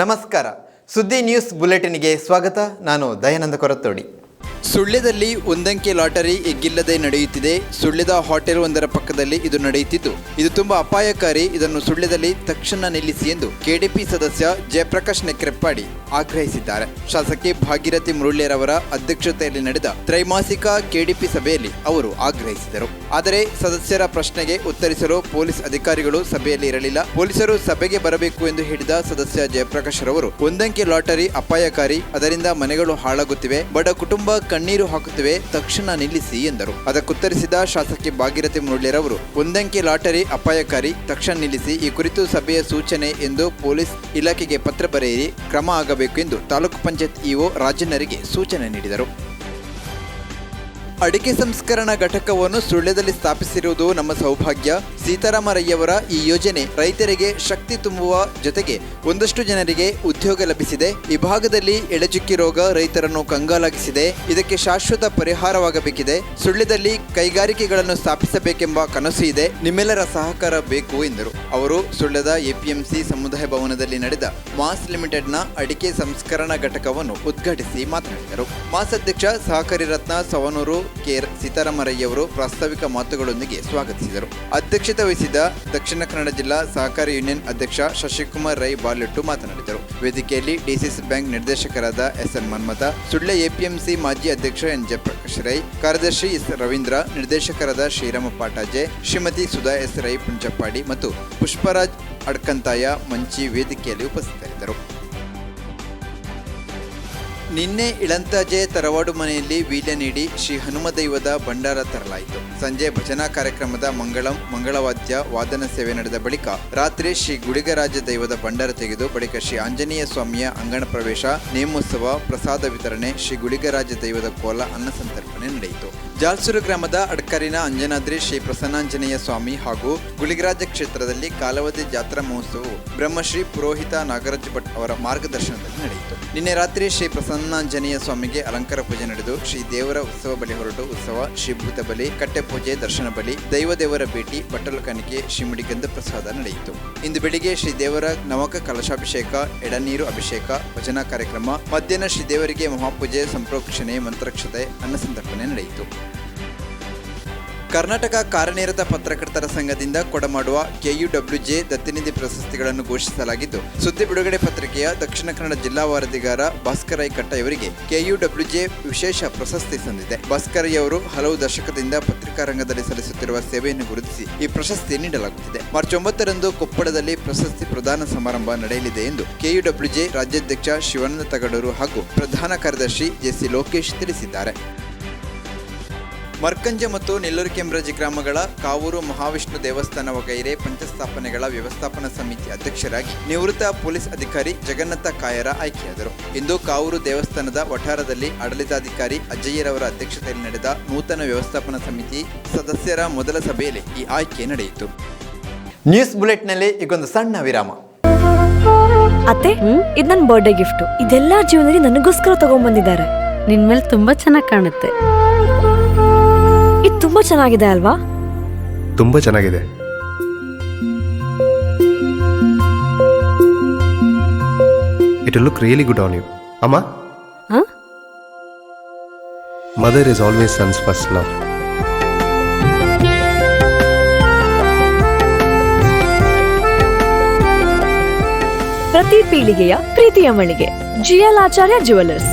ನಮಸ್ಕಾರ. ಸುದ್ದಿ ನ್ಯೂಸ್ ಬುಲೆಟಿನ್ಗೆ ಸ್ವಾಗತ. ನಾನು ದಯಾನಂದ ಕೊರತ್ತೋಡಿ. ಸುಳ್ಯದಲ್ಲಿ ಒಂದಂಕೆ ಲಾಟರಿ ಎಗ್ಗಿಲ್ಲದೆ ನಡೆಯುತ್ತಿದೆ. ಸುಳ್ಯದ ಹೋಟೆಲ್ ಒಂದರ ಪಕ್ಕದಲ್ಲಿ ಇದು ನಡೆಯುತ್ತಿದ್ದು ಇದು ತುಂಬಾ ಅಪಾಯಕಾರಿ. ಇದನ್ನು ಸುಳ್ಯದಲ್ಲಿ ತಕ್ಷಣ ನಿಲ್ಲಿಸಿ ಎಂದು ಕೆಡಿಪಿ ಸದಸ್ಯ ಜಯಪ್ರಕಾಶ್ ನೆಕ್ರೆಪ್ಪಾಡಿ ಆಗ್ರಹಿಸಿದ್ದಾರೆ. ಶಾಸಕಿ ಭಾಗೀರಥಿ ಮುರುಳ್ಳೆರವರ ಅಧ್ಯಕ್ಷತೆಯಲ್ಲಿ ನಡೆದ ತ್ರೈಮಾಸಿಕ ಕೆಡಿಪಿ ಸಭೆಯಲ್ಲಿ ಅವರು ಆಗ್ರಹಿಸಿದರು. ಆದರೆ ಸದಸ್ಯರ ಪ್ರಶ್ನೆಗೆ ಉತ್ತರಿಸಲು ಪೊಲೀಸ್ ಅಧಿಕಾರಿಗಳು ಸಭೆಯಲ್ಲಿ ಇರಲಿಲ್ಲ. ಪೊಲೀಸರು ಸಭೆಗೆ ಬರಬೇಕು ಎಂದು ಹೇಳಿದ ಸದಸ್ಯ ಜಯಪ್ರಕಾಶ್ ರವರು ಒಂದಂಕೆ ಲಾಟರಿ ಅಪಾಯಕಾರಿ, ಅದರಿಂದ ಮನೆಗಳು ಹಾಳಾಗುತ್ತಿವೆ, ಬಡ ಕುಟುಂಬ ಕಣ್ಣೀರು ಹಾಕುತ್ತಿವೆ, ತಕ್ಷಣ ನಿಲ್ಲಿಸಿ ಎಂದರು. ಅದಕ್ಕುತ್ತರಿಸಿದ ಶಾಸಕಿ ಭಾಗೀರಥಿ ಮುರುಳ್ಳೆರವರು ಒಂದಂಕೆ ಲಾಟರಿ ಅಪಾಯಕಾರಿ, ತಕ್ಷಣ ನಿಲ್ಲಿಸಿ, ಈ ಕುರಿತು ಸಭೆಯ ಸೂಚನೆ ಎಂದು ಪೊಲೀಸ್ ಇಲಾಖೆಗೆ ಪತ್ರ ಬರೆಯಿರಿ, ಕ್ರಮ ಆಗಬೇಕು ಎಂದು ತಾಲೂಕು ಪಂಚಾಯತ್ ಇಒ ರಾಜಣ್ಣರಿಗೆ ಸೂಚನೆ ನೀಡಿದರು. ಅಡಿಕೆ ಸಂಸ್ಕರಣಾ ಘಟಕವನ್ನು ಸುಳ್ಯದಲ್ಲಿ ಸ್ಥಾಪಿಸಿರುವುದು ನಮ್ಮ ಸೌಭಾಗ್ಯ. ಸೀತಾರಾಮರಯ್ಯವರ ಈ ಯೋಜನೆ ರೈತರಿಗೆ ಶಕ್ತಿ ತುಂಬುವ ಜೊತೆಗೆ ಒಂದಷ್ಟು ಜನರಿಗೆ ಉದ್ಯೋಗ ಲಭಿಸಿದೆ. ಈ ಭಾಗದಲ್ಲಿ ಎಳೆಚುಕ್ಕಿ ರೋಗ ರೈತರನ್ನು ಕಂಗಾಲಾಗಿಸಿದೆ. ಇದಕ್ಕೆ ಶಾಶ್ವತ ಪರಿಹಾರವಾಗಬೇಕಿದೆ. ಸುಳ್ಯದಲ್ಲಿ ಕೈಗಾರಿಕೆಗಳನ್ನು ಸ್ಥಾಪಿಸಬೇಕೆಂಬ ಕನಸು ಇದೆ. ನಿಮ್ಮೆಲ್ಲರ ಸಹಕಾರ ಬೇಕು ಎಂದರು. ಅವರು ಸುಳ್ಯದ ಎಪಿಎಂಸಿ ಸಮುದಾಯ ಭವನದಲ್ಲಿ ನಡೆದ ಮಾಸ್ ಲಿಮಿಟೆಡ್ನ ಅಡಿಕೆ ಸಂಸ್ಕರಣಾ ಘಟಕವನ್ನು ಉದ್ಘಾಟಿಸಿ ಮಾತನಾಡಿದರು. ಮಾಸ್ ಅಧ್ಯಕ್ಷ ಸಹಕಾರಿ ರತ್ನ ಸವನೂರು ಕೆಆರ್ ಸೀತಾರಾಮರಯ್ಯವರು ಪ್ರಾಸ್ತಾವಿಕ ಮಾತುಗಳೊಂದಿಗೆ ಸ್ವಾಗತಿಸಿದರು. ಅಧ್ಯಕ್ಷತೆ ವಹಿಸಿದ ದಕ್ಷಿಣ ಕನ್ನಡ ಜಿಲ್ಲಾ ಸಹಕಾರಿ ಯೂನಿಯನ್ ಅಧ್ಯಕ್ಷ ಶಶಿಕುಮಾರ್ ರೈ ಬಾಲೆಟ್ಟು ಮಾತನಾಡಿದರು. ವೇದಿಕೆಯಲ್ಲಿ ಡಿಸಿಸಿ ಬ್ಯಾಂಕ್ ನಿರ್ದೇಶಕರಾದ ಎಸ್ಎನ್ ಮನ್ಮಥ, ಸುಳ್ಯ ಎಪಿಎಂಸಿ ಮಾಜಿ ಅಧ್ಯಕ್ಷ ಎನ್ ಜಯಪ್ರಕಾಶ್ ರೈ, ಕಾರ್ಯದರ್ಶಿ ಎಸ್ ರವೀಂದ್ರ, ನಿರ್ದೇಶಕರಾದ ಶ್ರೀರಾಮ ಪಾಟಾಜೆ, ಶ್ರೀಮತಿ ಸುಧಾ ಎಸ್ ರೈ ಪುಂಚಪ್ಪಾಡಿ ಮತ್ತು ಪುಷ್ಪರಾಜ್ ಅಡ್ಕಂತಾಯ ಮಂಚಿ ವೇದಿಕೆಯಲ್ಲಿ ಉಪಸ್ಥಿತರಿದ್ದರು. ನಿನ್ನೆ ಇಳಂತಾಜೆ ತರವಾಡು ಮನೆಯಲ್ಲಿ ವೀಳ್ಯ ನೀಡಿ ಶ್ರೀ ಹನುಮದೈವದ ಭಂಡಾರ ತರಲಾಯಿತು. ಸಂಜೆ ಭಜನಾ ಕಾರ್ಯಕ್ರಮದ ಮಂಗಳವಾದ್ಯ ವಾದನ ಸೇವೆ ನಡೆದ ಬಳಿಕ ರಾತ್ರಿ ಶ್ರೀ ಗುಳಿಗರಾಜ ದೈವದ ಭಂಡಾರ ತೆಗೆದು ಬಳಿಕ ಶ್ರೀ ಆಂಜನೇಯ ಸ್ವಾಮಿಯ ಅಂಗಣ ಪ್ರವೇಶ, ನೇಮೋತ್ಸವ, ಪ್ರಸಾದ ವಿತರಣೆ, ಶ್ರೀ ಗುಳಿಗರಾಜ ದೈವದ ಕೋಲ, ಅನ್ನ ಸಂತರ್ಪಣೆ ನಡೆಯಿತು. ಜಾಲ್ಸೂರು ಗ್ರಾಮದ ಅಡ್ಕರಿನ ಅಂಜನಾದ್ರಿ ಶ್ರೀ ಪ್ರಸನ್ನಾಂಜನೇಯ ಸ್ವಾಮಿ ಹಾಗೂ ಗುಳಿಗರಾಜ ಕ್ಷೇತ್ರದಲ್ಲಿ ಕಾಲಾವಧಿ ಜಾತ್ರಾ ಮಹೋತ್ಸವವು ಬ್ರಹ್ಮಶ್ರೀ ಪುರೋಹಿತ ನಾಗರಾಜ್ ಭಟ್ ಅವರ ಮಾರ್ಗದರ್ಶನದಲ್ಲಿ ನಡೆಯಿತು. ನಿನ್ನೆ ರಾತ್ರಿ ಶ್ರೀ ಪ್ರಸನ್ನಾಂಜನೇಯ ಸ್ವಾಮಿಗೆ ಅಲಂಕಾರ ಪೂಜೆ ನಡೆದು ಶ್ರೀ ದೇವರ ಉತ್ಸವ ಬಲಿ ಹೊರಟು ಉತ್ಸವ, ಶ್ರೀಭೂತ ಬಲಿ, ಕಟ್ಟೆ ಪೂಜೆ, ದರ್ಶನ ಬಲಿ, ದೈವದೇವರ ಭೇಟಿ, ಬಟ್ಟಲು ಕಾಣಿಕೆ, ಶ್ರೀಮುಡಿ ಗಂಧ ಪ್ರಸಾದ ನಡೆಯಿತು. ಇಂದು ಬೆಳಿಗ್ಗೆ ಶ್ರೀ ದೇವರ ನವಕ ಕಲಶಾಭಿಷೇಕ, ಎಡನೀರು ಅಭಿಷೇಕ, ಭಜನಾ ಕಾರ್ಯಕ್ರಮ, ಮಧ್ಯಾಹ್ನ ಶ್ರೀ ದೇವರಿಗೆ ಮಹಾಪೂಜೆ, ಸಂಪ್ರೋಕ್ಷಣೆ, ಮಂತ್ರಕ್ಷತೆ, ಅನ್ನ ಸಂತರ್ಪಣೆ ನಡೆಯಿತು. ಕರ್ನಾಟಕ ಕಾರ್ಯನಿರತ ಪತ್ರಕರ್ತರ ಸಂಘದಿಂದ ಕೊಡಮಾಡುವ ಕೆಯುಡಬ್ಲ್ಯೂಜೆ ದತ್ತಿನಿಧಿ ಪ್ರಶಸ್ತಿಗಳನ್ನು ಘೋಷಿಸಲಾಗಿದ್ದು, ಸುದ್ದಿ ಬಿಡುಗಡೆ ಪತ್ರಿಕೆಯ ದಕ್ಷಿಣ ಕನ್ನಡ ಜಿಲ್ಲಾ ವರದಿಗಾರ ಭಾಸ್ಕರ್ ಐ ಕಟ್ಟಯವರಿಗೆ ಕೆಯುಡಬ್ಲ್ಯೂಜೆ ವಿಶೇಷ ಪ್ರಶಸ್ತಿ ಸಂದಿದೆ. ಭಾಸ್ಕರ್ ಅವರು ಹಲವು ದಶಕದಿಂದ ಪತ್ರಿಕಾ ರಂಗದಲ್ಲಿ ಸಲ್ಲಿಸುತ್ತಿರುವ ಸೇವೆಯನ್ನು ಗುರುತಿಸಿ ಈ ಪ್ರಶಸ್ತಿ ನೀಡಲಾಗುತ್ತಿದೆ. ಮಾರ್ಚ್ 9ರಂದು ಕೊಪ್ಪಳದಲ್ಲಿ ಪ್ರಶಸ್ತಿ ಪ್ರದಾನ ಸಮಾರಂಭ ನಡೆಯಲಿದೆ ಎಂದು ಕೆಯುಡಬ್ಲ್ಯೂಜೆ ರಾಜ್ಯಾಧ್ಯಕ್ಷ ಶಿವಾನಂದ ತಗಡೂರು ಹಾಗೂ ಪ್ರಧಾನ ಕಾರ್ಯದರ್ಶಿ ಜೆಸಿ ಲೋಕೇಶ್ ತಿಳಿಸಿದ್ದಾರೆ. ಮರ್ಕಂಜ ಮತ್ತು ನೆಲ್ಲೂರು ಕೆಂಬ್ರಜಿ ಗ್ರಾಮಗಳ ಕಾವೂರು ಮಹಾವಿಷ್ಣು ದೇವಸ್ಥಾನ ವಗೈರೆ ಪಂಚಸ್ಥಾಪನೆಗಳ ವ್ಯವಸ್ಥಾಪನಾ ಸಮಿತಿ ಅಧ್ಯಕ್ಷರಾಗಿ ನಿವೃತ್ತ ಪೊಲೀಸ್ ಅಧಿಕಾರಿ ಜಗನ್ನಾಥ ಕಾಯರ ಆಯ್ಕೆಯಾದರು. ಇಂದು ಕಾವೂರು ದೇವಸ್ಥಾನದ ವಠಾರದಲ್ಲಿ ಆಡಳಿತಾಧಿಕಾರಿ ಅಜ್ಜಯ್ಯರವರ ಅಧ್ಯಕ್ಷತೆಯಲ್ಲಿ ನಡೆದ ನೂತನ ವ್ಯವಸ್ಥಾಪನಾ ಸಮಿತಿ ಸದಸ್ಯರ ಮೊದಲ ಸಭೆಯಲ್ಲಿ ಈ ಆಯ್ಕೆ ನಡೆಯಿತು. ನ್ಯೂಸ್ ಬುಲೆಟ್ನಲ್ಲಿ ಈಗೊಂದು ಸಣ್ಣ ವಿರಾಮ. ಅತ್ತೆ, ಇದು ನನ್ನ ಬರ್ಡೇ ಗಿಫ್ಟ್. ಇದೆಲ್ಲ ಜೀವನದಲ್ಲಿ ನನಗೋಸ್ಕರ ತಗೊಂಡ್ಬಂದಿದ್ದಾರೆ. ನಿನ್ ಮೇಲೆ ತುಂಬಾ ಚೆನ್ನಾಗಿ ಕಾಣುತ್ತೆ. ಇದು ತುಂಬಾ ಚೆನ್ನಾಗಿದೆ ಅಲ್ವಾ? ತುಂಬಾ ಚೆನ್ನಾಗಿದೆ. It will look really good on you. Amma? Huh? Mother is always son's first love. ಪ್ರತಿ ಪೀಳಿಗೆಯ ಪ್ರೀತಿಯ ಮಳಿಗೆ ಜಿಎಲ್ ಆಚಾರ್ಯ ಜ್ಯುವೆಲರ್ಸ್.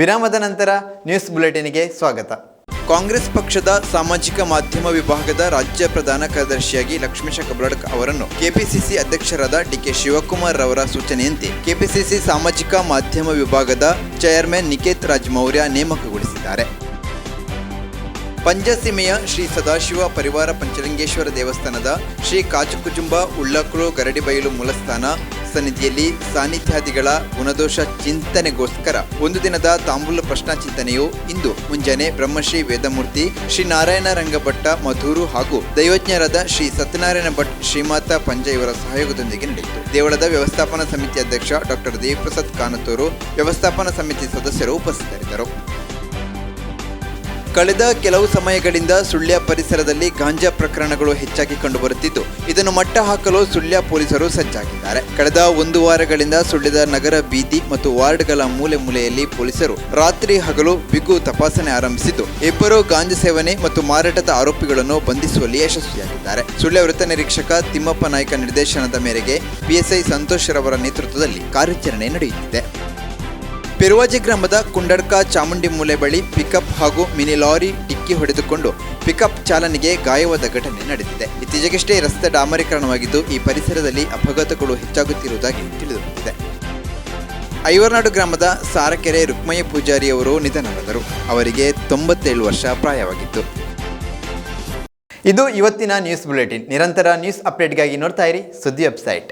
ವಿರಾಮದ ನಂತರ ನ್ಯೂಸ್ ಬುಲೆಟಿನ್ಗೆ ಸ್ವಾಗತ. ಕಾಂಗ್ರೆಸ್ ಪಕ್ಷದ ಸಾಮಾಜಿಕ ಮಾಧ್ಯಮ ವಿಭಾಗದ ರಾಜ್ಯ ಪ್ರಧಾನ ಕಾರ್ಯದರ್ಶಿಯಾಗಿ ಲಕ್ಷ್ಮೀಶ ಕಬ್ರಾಡ್ಕ ಅವರನ್ನು ಕೆಪಿಸಿಸಿ ಅಧ್ಯಕ್ಷರಾದ ಡಿಕೆ ಶಿವಕುಮಾರ್ ರವರ ಸೂಚನೆಯಂತೆ ಕೆಪಿಸಿಸಿ ಸಾಮಾಜಿಕ ಮಾಧ್ಯಮ ವಿಭಾಗದ ಚೇರ್ಮನ್ ನಿಕೇತ್ ರಾಜ್ ಮೌರ್ಯ ನೇಮಕಗೊಳಿಸಿದ್ದಾರೆ. ಪಂಜಸೀಮೆಯ ಶ್ರೀ ಸದಾಶಿವ ಪರಿವಾರ ಪಂಚಲಿಂಗೇಶ್ವರ ದೇವಸ್ಥಾನದ ಶ್ರೀ ಕಾಚುಕುಜುಂಬ ಉಳ್ಳಕ್ಳು ಗರಡಿಬೈಲು ಮೂಲಸ್ಥಾನ ಸನ್ನಿಧಿಯಲ್ಲಿ ಸಾನ್ನಿಧ್ಯಾದಿಗಳ ಗುಣದೋಷ ಚಿಂತನೆಗೋಸ್ಕರ ಒಂದು ದಿನದ ತಾಂಬೂಲ ಪ್ರಶ್ನಾ ಚಿಂತನೆಯು ಇಂದು ಮುಂಜಾನೆ ಬ್ರಹ್ಮಶ್ರೀ ವೇದಮೂರ್ತಿ ಶ್ರೀ ನಾರಾಯಣ ರಂಗಭಟ್ಟ ಮಧೂರು ಹಾಗೂ ದೈವಜ್ಞರಾದ ಶ್ರೀ ಸತ್ಯನಾರಾಯಣ ಭಟ್ ಶ್ರೀಮಾತಾ ಪಂಜ ಇವರ ಸಹಯೋಗದೊಂದಿಗೆ ನಡೆಯಿತು. ದೇವಳದ ವ್ಯವಸ್ಥಾಪನಾ ಸಮಿತಿ ಅಧ್ಯಕ್ಷ ಡಾಕ್ಟರ್ ದೇವಿಪ್ರಸಾದ್ ಕಾನತೂರು, ವ್ಯವಸ್ಥಾಪನಾ ಸಮಿತಿ ಸದಸ್ಯರು ಉಪಸ್ಥಿತರಿದ್ದರು. ಕಳೆದ ಕೆಲವು ಸಮಯಗಳಿಂದ ಸುಳ್ಯ ಪರಿಸರದಲ್ಲಿ ಗಾಂಜಾ ಪ್ರಕರಣಗಳು ಹೆಚ್ಚಾಗಿ ಕಂಡುಬರುತ್ತಿದ್ದು ಇದನ್ನು ಮಟ್ಟ ಹಾಕಲು ಸುಳ್ಯ ಪೊಲೀಸರು ಸಜ್ಜಾಗಿದ್ದಾರೆ. ಕಳೆದ 1 ವಾರಗಳಿಂದ ಸುಳ್ಯದ ನಗರ ಬೀದಿ ಮತ್ತು ವಾರ್ಡ್ಗಳ ಮೂಲೆ ಮೂಲೆಯಲ್ಲಿ ಪೊಲೀಸರು ರಾತ್ರಿ ಹಗಲು ಬಿಗು ತಪಾಸಣೆ ಆರಂಭಿಸಿದ್ದು ಇಬ್ಬರು ಗಾಂಜಾ ಸೇವನೆ ಮತ್ತು ಮಾರಾಟದ ಆರೋಪಿಗಳನ್ನು ಬಂಧಿಸುವಲ್ಲಿ ಯಶಸ್ವಿಯಾಗಿದ್ದಾರೆ. ಸುಳ್ಯ ವೃತ್ತ ನಿರೀಕ್ಷಕ ತಿಮ್ಮಪ್ಪ ನಾಯ್ಕ ನಿರ್ದೇಶನದ ಮೇರೆಗೆ ಪಿಎಸ್ಐ ಸಂತೋಷ್ ರವರ ನೇತೃತ್ವದಲ್ಲಿ ಕಾರ್ಯಾಚರಣೆ ನಡೆಯುತ್ತಿದೆ. ಪೆರುವಾಜೆ ಗ್ರಾಮದ ಕುಂಡಡ್ಕ ಚಾಮುಂಡಿ ಮೂಲೆ ಬಳಿ ಪಿಕಪ್ ಹಾಗೂ ಮಿನಿ ಲಾರಿ ಡಿಕ್ಕಿ ಹೊಡೆದುಕೊಂಡು ಪಿಕಪ್ ಚಾಲನೆಗೆ ಗಾಯವಾದ ಘಟನೆ ನಡೆದಿದೆ. ಇತ್ತೀಚೆಗಷ್ಟೇ ರಸ್ತೆ ಡಾಮರೀಕರಣವಾಗಿದ್ದು ಈ ಪರಿಸರದಲ್ಲಿ ಅಪಘಾತಗಳು ಹೆಚ್ಚಾಗುತ್ತಿರುವುದಾಗಿ ತಿಳಿದುಬಂದಿದೆ. ಐವರ್ನಾಡು ಗ್ರಾಮದ ಸಾರಕೆರೆ ರುಕ್ಮಯ್ಯ ಪೂಜಾರಿ ಅವರು ನಿಧನರಾದರು. ಅವರಿಗೆ 97 ವರ್ಷ ಪ್ರಾಯವಾಗಿತ್ತು. ಇದು ಇವತ್ತಿನ ನ್ಯೂಸ್ ಬುಲೆಟಿನ್. ನಿರಂತರ ನ್ಯೂಸ್ ಅಪ್ಡೇಟ್ಗಾಗಿ ನೋಡ್ತಾ ಇರಿ ಸುದ್ದಿ ವೆಬ್ಸೈಟ್.